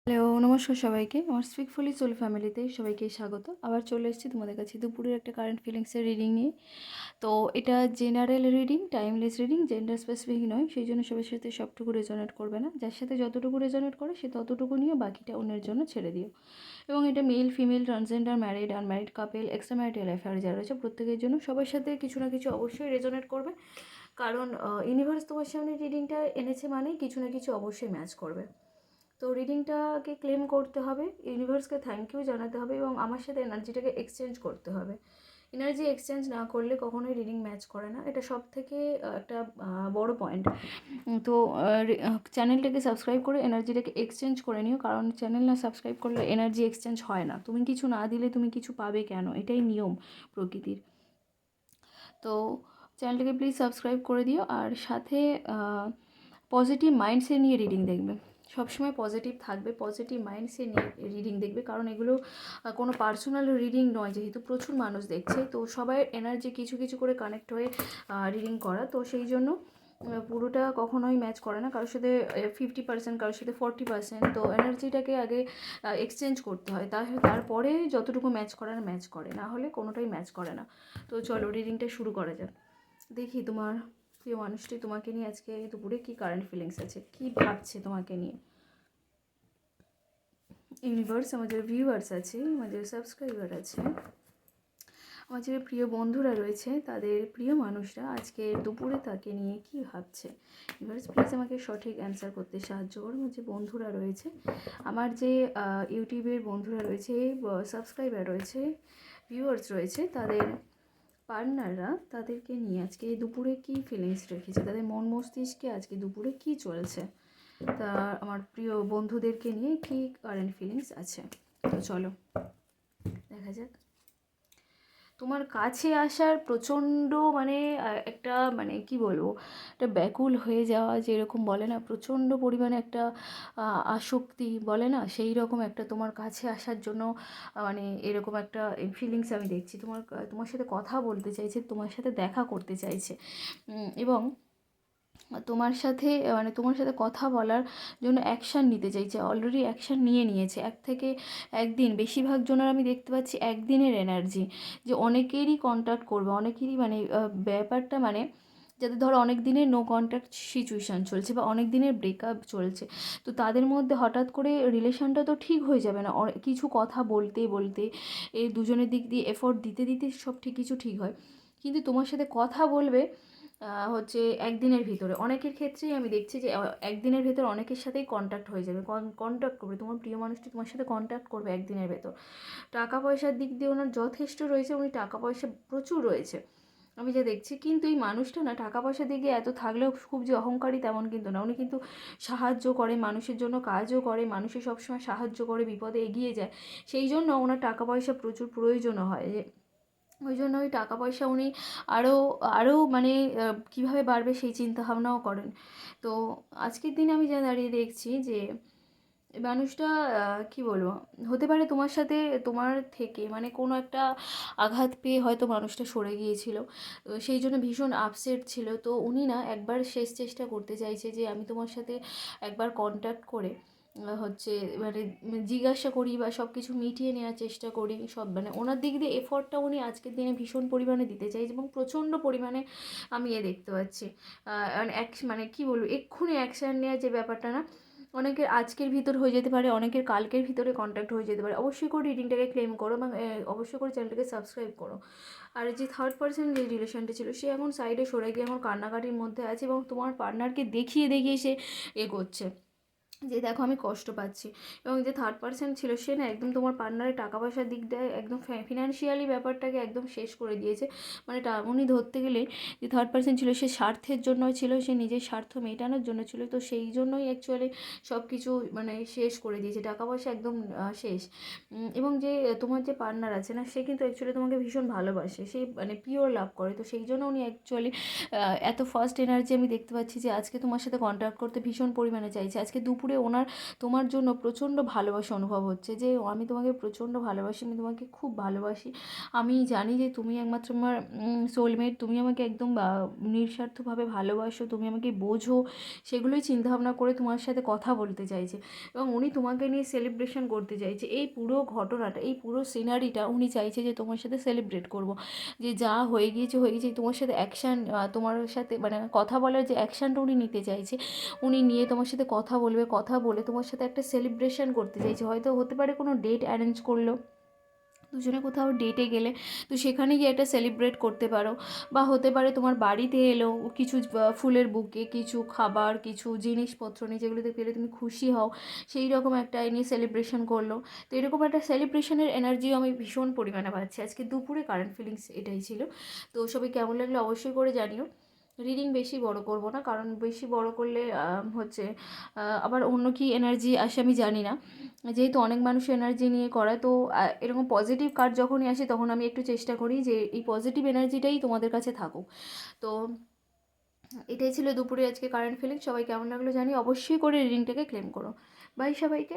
Hello, নমস্কার সবাইকে। আমার স্পিকফুলি সোল ফ্যামিলিতে সবাইকে স্বাগত। আবার চলে এসেছি তোমাদের কাছে দুপুরের একটা কারেন্ট ফিলিংসের রিডিং নিয়ে। তো এটা general reading, timeless reading, gender specific নয়, সেই জন্য সবার সাথে সবটুকু রেজোনেট করবে না। যার সাথে যতটুকু রেজোনেট করে সে ততটুকু নিয়ে বাকিটা অন্যের জন্য ছেড়ে দিও। এবং এটা male, female, transgender, married, unmarried couple, extra marital affair যারা রয়েছে প্রত্যেকের জন্য সবার সাথে কিছু না কিছু অবশ্যই রেজোনেট করবে। কারণ ইউনিভার্স তোমার সামনে রিডিংটা এনেছে মানেই কিছু না কিছু অবশ্যই ম্যাচ করবে। তো রিডিংটাকে ক্লেম করতে হবে, ইউনিভার্সকে থ্যাংক ইউ জানাতে হবে এবং আমার সাথে এনার্জিটাকে এক্সচেঞ্জ করতে হবে। এনার্জি এক্সচেঞ্জ না করলে কখনোই রিডিং ম্যাচ করে না, এটা সব থেকে একটা বড় পয়েন্ট। তো চ্যানেলটাকে সাবস্ক্রাইব করে এনার্জিটাকে এক্সচেঞ্জ করে নিও, কারণ চ্যানেল না সাবস্ক্রাইব করলে এনার্জি এক্সচেঞ্জ হয় না। তুমি কিছু না দিলে তুমি কিছু পাবে কেন? এটাই নিয়ম প্রকৃতির। তো চ্যানেলটাকে প্লিজ সাবস্ক্রাইব করে দিও, আর সাথে পজিটিভ মাইন্ডসেট নিয়ে রিডিং দেখবে। সবসময় পজিটিভ থাকবে, পজিটিভ মাইন্ডসেট নিয়ে রিডিং দেখবে, কারণ এগুলো কোনো পার্সোনাল রিডিং নয়, যেহেতু প্রচুর মানুষ দেখছে, তো সবাই এনার্জি কিছু কিছু করে কানেক্ট হয়ে রিডিং করা, তো সেই জন্য পুরোটা কখনোই ম্যাচ করে না, কারোর সাথে 50%, কারোর সাথে 40%। তো এনার্জিটাকে আগে এক্সচেঞ্জ করতে হয়, তারপরে যতটুকু ম্যাচ করার ম্যাচ করে, না হলে কোনোটাই ম্যাচ করে না। তো চলো রিডিংটা শুরু করা যাক। দেখি তোমার প্রিয় মানুষটি তোমাকে নিয়ে আজকে দুপুরে কী কারেন্ট ফিলিংস আছে, কী ভাবছে তোমাকে নিয়ে। ইউনিভার্স, আমাদের ভিউয়ার্স আছে, আমাদের সাবস্ক্রাইবার আছে, আমার যে প্রিয় বন্ধুরা রয়েছে, তাদের প্রিয় মানুষরা আজকে দুপুরে তাকে নিয়ে কী ভাবছে। ইউনিভার্স প্লিজ আমাকে সঠিক অ্যান্সার করতে সাহায্য করো। আমার যে বন্ধুরা রয়েছে, আমার যে ইউটিউবের বন্ধুরা রয়েছে, সাবস্ক্রাইবার রয়েছে, ভিউয়ার্স রয়েছে, তাদের পার্টনাররা তাদেরকে নিয়ে আজকে দুপুরে কী ফিলিংস রেখেছে, তাদের মন মস্তিষ্কে আজকে দুপুরে কী চলছে, তা আমার প্রিয় বন্ধুদেরকে নিয়ে কী কারেন্ট ফিলিংস আছে। তো চলো দেখা যাক। তোমার কাছে আসার প্রচণ্ড মানে একটা মানে কি বলবো, একটা ব্যাকুল হয়ে যাওয়া, যেরকম বলে না প্রচণ্ড পরিমাণে একটা আসক্তি বলে না, সেই রকম একটা তোমার কাছে আসার জন্য মানে এরকম একটা ফিলিংস আমি দেখছি। তোমার সাথে কথা বলতে চাইছে, তোমার সাথে দেখা করতে চাইছে, এবং তোমার সাথে কথা বলার জন্য অ্যাকশান নিতে চাইছে, অলরেডি অ্যাকশান নিয়েছে। এক থেকে একদিন, বেশিরভাগ জনের আমি দেখতে পাচ্ছি একদিনের এনার্জি, যে অনেকেরই কন্ট্যাক্ট করবে, অনেকেরই মানে ব্যাপারটা মানে যাদের ধরো অনেক দিনের নো কন্ট্যাক্ট সিচুয়েশান চলছে বা অনেক দিনের ব্রেকআপ চলছে, তো তাদের মধ্যে হঠাৎ করে রিলেশনটা তো ঠিক হয়ে যাবে না, কিছু কথা বলতে বলতে এই দুজনের দিক দিয়ে এফোর্ট দিতে দিতে সব কিছু ঠিক হয়। কিন্তু তোমার সাথে কথা বলবে হচ্ছে একদিনের ভিতরে, অনেকের ক্ষেত্রেই আমি দেখছি যে একদিনের ভেতর অনেকের সাথেই কন্ট্যাক্ট হয়ে যাবে, কন্ট্যাক্ট করবে, তোমার প্রিয় মানুষটি তোমার সাথে কন্ট্যাক্ট করবে একদিনের ভেতর। টাকা পয়সার দিক দিয়ে ওনার যথেষ্ট রয়েছে, উনি টাকা পয়সা প্রচুর রয়েছে আমি যা দেখছি, কিন্তু এই মানুষটা না টাকা পয়সার দিকে এত থাকলেও খুব যে অহংকারী তেমন কিন্তু না, উনি কিন্তু সাহায্য করে, মানুষের জন্য কাজও করে, মানুষের সবসময় সাহায্য করে, বিপদে এগিয়ে যায়, সেই জন্য ওনার টাকা পয়সা প্রচুর প্রয়োজনও হয়, যে ওই জন্য ওই টাকা পয়সা উনি আরও আরও মানে কীভাবে বাড়বে সেই চিন্তাভাবনাও করেন। তো আজকের দিনে আমি যা দাঁড়িয়ে দেখছি যে এই মানুষটা কী বলবো, হতে পারে তোমার সাথে তোমার থেকে মানে কোনো একটা আঘাত পেয়ে হয়তো মানুষটা সরে গিয়েছিল, সেই জন্য ভীষণ আপসেট ছিল। তো উনি না একবার শেষ চেষ্টা করতে চাইছে যে আমি তোমার সাথে একবার কন্ট্যাক্ট করে হচ্ছে মানে জিজ্ঞাসা করি বা সব কিছু মিটিয়ে নেওয়ার চেষ্টা করি, সব মানে ওনার দিক দিয়ে এফর্টটা উনি আজকের দিনে ভীষণ পরিমাণে দিতে চাইছে এবং প্রচণ্ড পরিমাণে আমি দেখতে পাচ্ছি মানে কী বলবো, এক্ষুনি অ্যাকশান নেওয়ার যে ব্যাপারটা না, অনেকের আজকের ভিতর হয়ে যেতে পারে, অনেকের কালকের ভিতরে কন্ট্যাক্ট হয়ে যেতে পারে। অবশ্যই করে রিডিংটাকে ক্লেম করো এবং অবশ্যই করে চ্যানেলটাকে সাবস্ক্রাইব করো। আর যে থার্ড পার্সন যে রিলেশনটা ছিল, সে এখন সাইডে সরে গিয়ে এখন কান্নাকাটির মধ্যে আছে এবং তোমার পার্টনারকে দেখিয়ে দেখিয়ে সে করছে যে দেখো আমি কষ্ট পাচ্ছি। এবং যে থার্ড পার্সন ছিল সে না একদম তোমার পার্টনারের টাকা পয়সার দিকটায় একদম ফিনান্সিয়ালি ব্যাপারটাকে একদম শেষ করে দিয়েছে। মানে উনি ধরতে গেলে যে থার্ড পার্সন ছিল সে স্বার্থের জন্য ছিল, সে নিজের স্বার্থ মেটানোর জন্য ছিল, তো সেই জন্যই অ্যাকচুয়ালি সব কিছু মানে শেষ করে দিয়েছে, টাকা পয়সা একদম শেষ। এবং যে তোমার যে পার্টনার আছে না, সে কিন্তু অ্যাকচুয়ালি তোমাকে ভীষণ ভালোবাসে, সে মানে পিওর লাভ করে, তো সেই জন্য উনি অ্যাকচুয়ালি এত ফার্স্ট এনার্জি আমি দেখতে পাচ্ছি যে আজকে তোমার সাথে কন্ট্যাক্ট করতে ভীষণ পরিমাণে চাইছে। আজকে দুপুরে জুড়ে ওনার তোমার জন্য প্রচণ্ড ভালোবাসা অনুভব হচ্ছে, যে আমি তোমাকে প্রচণ্ড ভালোবাসি, আমি তোমাকে খুব ভালোবাসি, আমি জানি যে তুমি একমাত্র আমার সোলমেট, তুমি আমাকে একদম নিঃস্বার্থভাবে ভালোবাসো, তুমি আমাকে বোঝো, সেগুলোই চিন্তাভাবনা করে তোমার সাথে কথা বলতে চাইছে। এবং উনি তোমাকে নিয়ে সেলিব্রেশন করতে চাইছে, এই পুরো ঘটনাটা, এই পুরো সিনারিটা উনি চাইছে যে তোমার সাথে সেলিব্রেট করব, যে যা হয়ে গিয়েছে হয়ে গিয়েছে, তোমার সাথে অ্যাকশান, তোমার সাথে মানে কথা বলার যে অ্যাকশানটা উনি নিতে চাইছে, উনি নিয়ে তোমার সাথে কথা বলবে, কথা বলে তোমার সাথে একটা সেলিব্রেশন করতে চাইছে। হয়তো হতে পারে কোনো ডেট অ্যারেঞ্জ করলো, দুজনে কোথাও ডেটে গেলে, তো সেখানে গিয়ে একটা সেলিব্রেট করতে পারো। বা হতে পারে তোমার বাড়িতে এলো কিছু ফুলের বুকে, কিছু খাবার, কিছু জিনিসপত্র নিয়ে, যেগুলোতে পেলে তুমি খুশি হও, সেই রকম একটা নিয়ে সেলিব্রেশন করলো। তো এরকম একটা সেলিব্রেশনের এনার্জিও আমি ভীষণ পরিমাণে পাচ্ছি আজকে দুপুরে। কারেন্ট ফিলিংস এটাই ছিল। তো সবাই কেমন লাগলো অবশ্যই করে জানিও। রিডিং বেশি বড় করব না, কারণ বেশি বড় করলে হচ্ছে আবার অন্য কি এনার্জি আসে আমি জানি না, যেহেতু অনেক মানুষ এনার্জি নিয়ে করায়। তো এরকম পজিটিভ কার্ড যখনই আসে তখন আমি একটু চেষ্টা করি যে এই পজিটিভ এনার্জিটাই তোমাদের কাছে থাকুক। তো এটাই ছিল দুপুরে আজকে কারেন্ট ফিলিং। সবাই কেমন লাগলো জানি, অবশ্যই করে রিডিংটাকে ক্লেম করো। বাই সবাইকে।